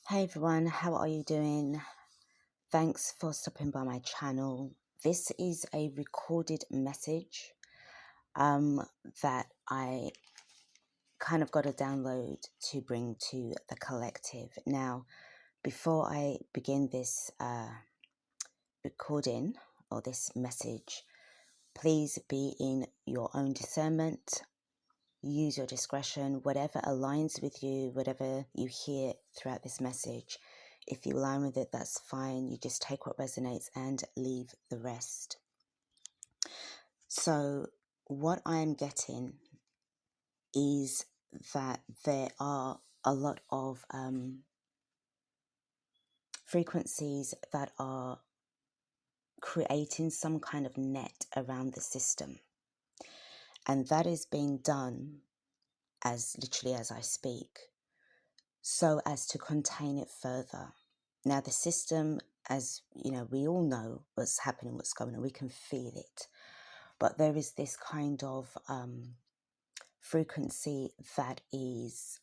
Hey everyone, how are you doing? Thanks for stopping by my channel. This is a recorded message that I kind of got a download to bring to the collective. Now, before I begin this recording or this message, please be in your own discernment. Use your discretion, whatever aligns with you, whatever you hear throughout this message. If you align with it, that's fine. You just take what resonates and leave the rest. So, what I'm getting is that there are a lot of frequencies that are creating some kind of net around the system. And that is being done as literally as I speak, so as to contain it further. Now, the system, as you know, we all know what's happening, what's going on, we can feel it. But there is this kind of frequency that is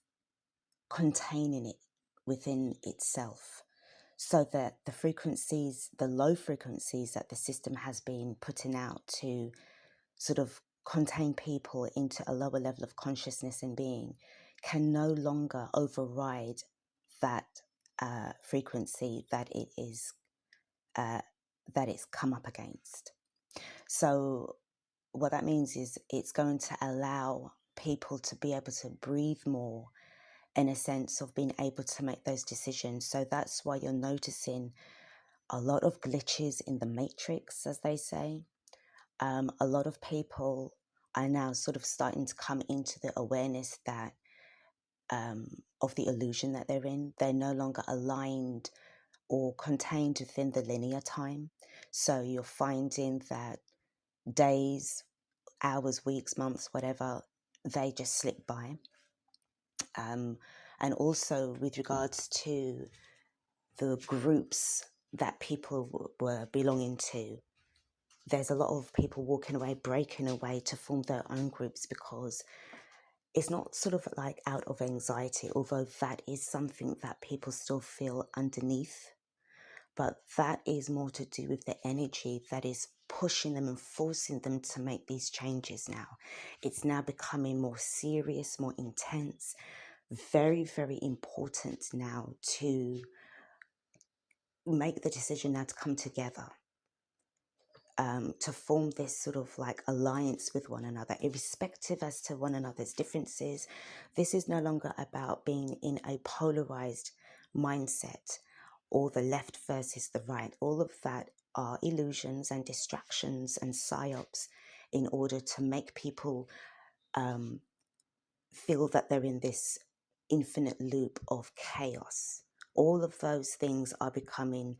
containing it within itself. So that the frequencies, the low frequencies that the system has been putting out to sort of contain people into a lower level of consciousness and being, can no longer override that frequency that it is that it's come up against. So what that means is it's going to allow people to be able to breathe more, in a sense of being able to make those decisions. So that's why you're noticing a lot of glitches in the matrix, as they say. A lot of people are now sort of starting to come into the awareness that of the illusion that they're in. They're no longer aligned or contained within the linear time. So you're finding that days, hours, weeks, months, whatever, they just slip by. And also with regards to the groups that people were belonging to, there's a lot of people walking away, breaking away to form their own groups, because it's not sort of like out of anxiety, although that is something that people still feel underneath. But that is more to do with the energy that is pushing them and forcing them to make these changes now. It's now becoming more serious, more intense, very, very important now to make the decision now to come together, to form this sort of like alliance with one another, irrespective as to one another's differences. This is no longer about being in a polarized mindset, or the left versus the right. All of that are illusions and distractions and psyops in order to make people feel that they're in this infinite loop of chaos. All of those things are becoming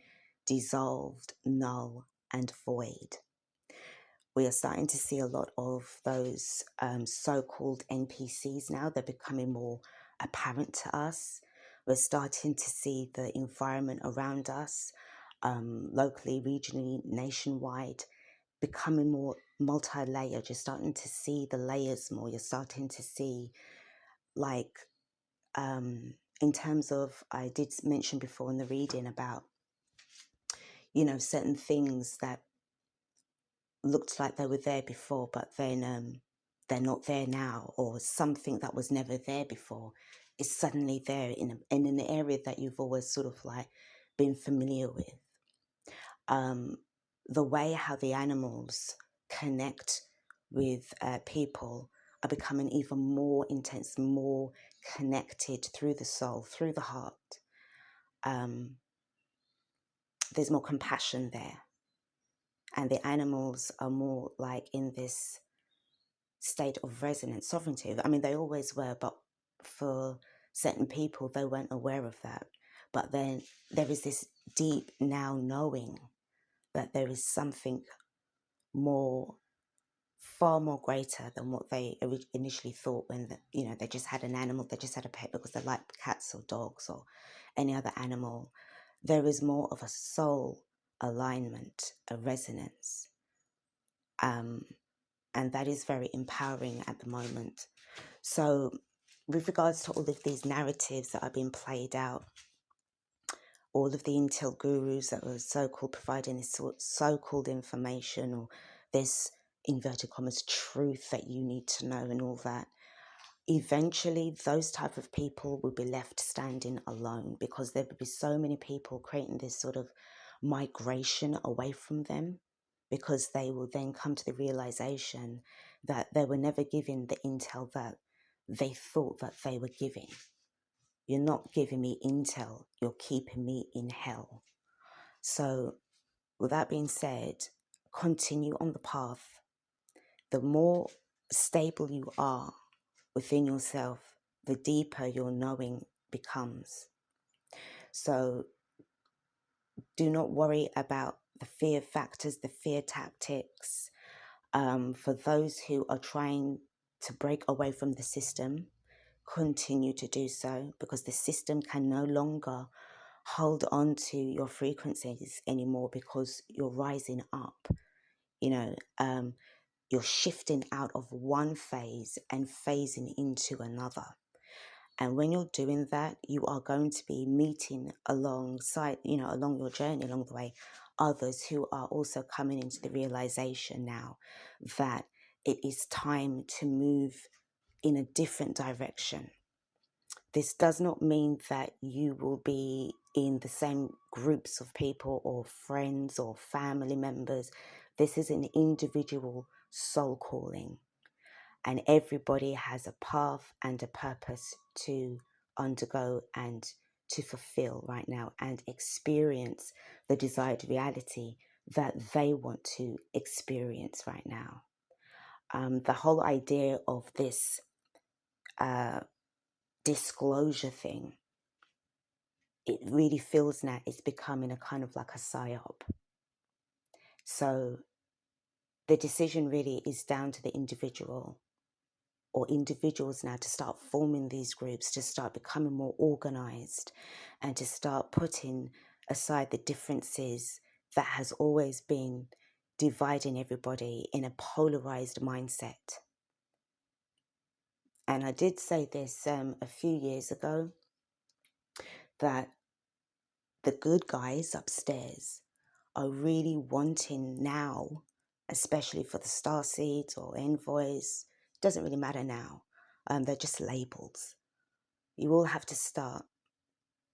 dissolved, null, and void. We are starting to see a lot of those so-called NPCs now. They're becoming more apparent to us. We're starting to see the environment around us, locally, regionally, nationwide, becoming more multi-layered. You're starting to see the layers more. You're starting to see, like, in terms of, I did mention before in the reading about, you know, certain things that looked like they were there before, but then they're not there now, or something that was never there before is suddenly there in an area that you've always sort of like been familiar with. The way how the animals connect with people are becoming even more intense, more connected through the soul, through the heart. There's more compassion there. And the animals are more like in this state of resonance, sovereignty. I mean, they always were, but for certain people, they weren't aware of that. But then there is this deep now knowing that there is something more, far more greater than what they initially thought when, you know, they just had an animal, they just had a pet because they like cats or dogs or any other animal. There is more of a soul alignment, a resonance. And that is very empowering at the moment. So with regards to all of these narratives that are being played out, all of the intel gurus that were so-called providing this so-called information, or this inverted commas truth that you need to know and all that, eventually those type of people will be left standing alone, because there will be so many people creating this sort of migration away from them, because they will then come to the realization that they were never given the intel that they thought that they were giving. You're not giving me intel, you're keeping me in hell. So with that being said, continue on the path. The more stable you are within yourself, the deeper your knowing becomes. So do not worry about the fear factors, the fear tactics. For those who are trying to break away from the system, continue to do so, because the system can no longer hold on to your frequencies anymore, because you're rising up. You're shifting out of one phase and phasing into another. And when you're doing that, you are going to be meeting alongside, along your journey, along the way, others who are also coming into the realization now that it is time to move in a different direction. This does not mean that you will be in the same groups of people or friends or family members. This is an individual soul calling. And everybody has a path and a purpose to undergo and to fulfill right now, and experience the desired reality that they want to experience right now. The whole idea of this disclosure thing, it really feels now it's becoming a kind of like a psyop. So the decision really is down to the individual, or individuals now, to start forming these groups, to start becoming more organized, and to start putting aside the differences that has always been dividing everybody in a polarized mindset. And I did say this a few years ago, that the good guys upstairs are really wanting now, especially for the starseeds or envoys, doesn't really matter now, they're just labels. You will have to start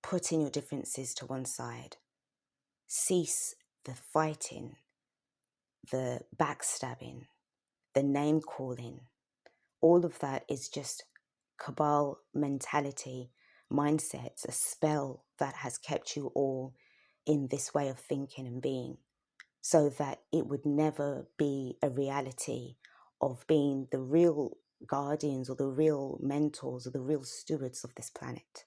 putting your differences to one side. Cease the fighting, the backstabbing, the name calling. All of that is just cabal mentality, mindsets, a spell that has kept you all in this way of thinking and being, so that it would never be a reality of being the real guardians or the real mentors or the real stewards of this planet.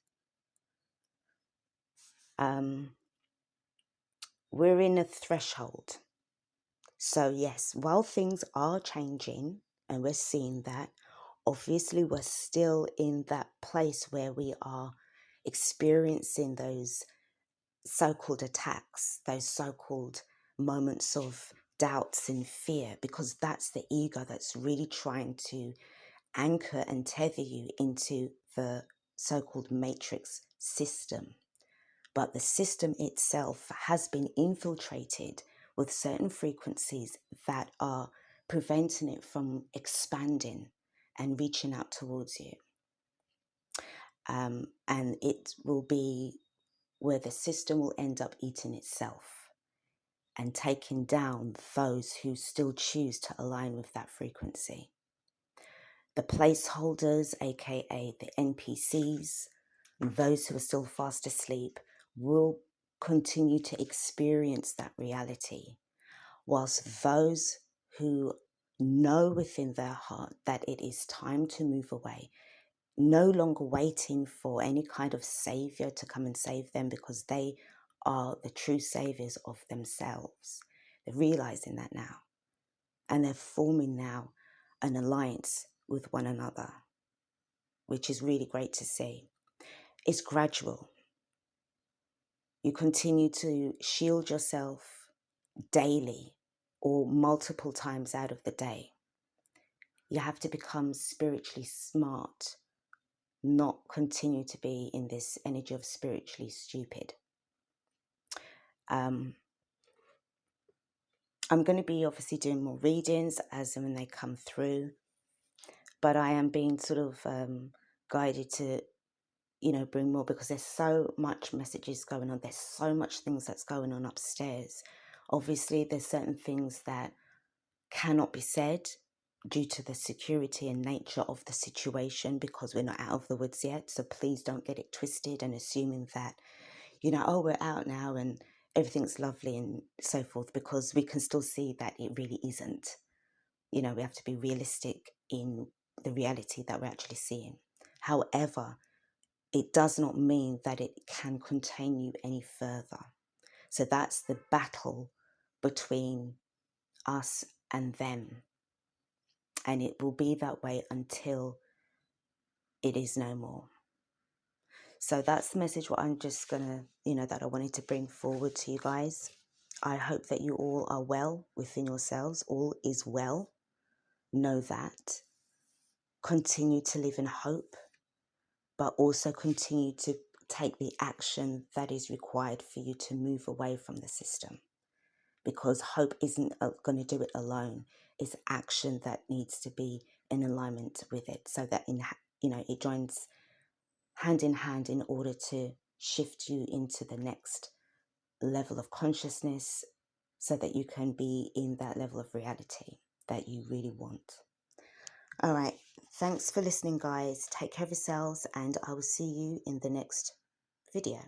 We're in a threshold. So yes, while things are changing and we're seeing that, obviously we're still in that place where we are experiencing those so-called attacks, those so-called moments of doubts and fear, because that's the ego that's really trying to anchor and tether you into the so-called matrix system. But the system itself has been infiltrated with certain frequencies that are preventing it from expanding and reaching out towards you. And it will be where the system will end up eating itself and taking down those who still choose to align with that frequency. The placeholders, aka the NPCs, those who are still fast asleep, will continue to experience that reality, whilst those who know within their heart that it is time to move away, no longer waiting for any kind of savior to come and save them, because they are the true saviors of themselves. They're realizing that now, and they're forming now an alliance with one another, which is really great to see. It's gradual. You continue to shield yourself daily or multiple times out of the day. You have to become spiritually smart, not continue to be in this energy of spiritually stupid. I'm going to be obviously doing more readings as and when they come through, but I am being sort of guided to, bring more, because there's so much messages going on. There's so much things that's going on upstairs. Obviously, there's certain things that cannot be said due to the security and nature of the situation, because we're not out of the woods yet. So please don't get it twisted and assuming that, oh, we're out now and everything's lovely and so forth, because we can still see that it really isn't. We have to be realistic in the reality that we're actually seeing. However, it does not mean that it can contain you any further. So that's the battle between us and them. And it will be that way until it is no more. So that's the message what I'm just going to, that I wanted to bring forward to you guys. I hope that you all are well within yourselves. All is well. Know that. Continue to live in hope, but also continue to take the action that is required for you to move away from the system. Because hope isn't going to do it alone. It's action that needs to be in alignment with it, so that it joins hand in hand in order to shift you into the next level of consciousness, so that you can be in that level of reality that you really want. All right. Thanks for listening, guys. Take care of yourselves, and I will see you in the next video.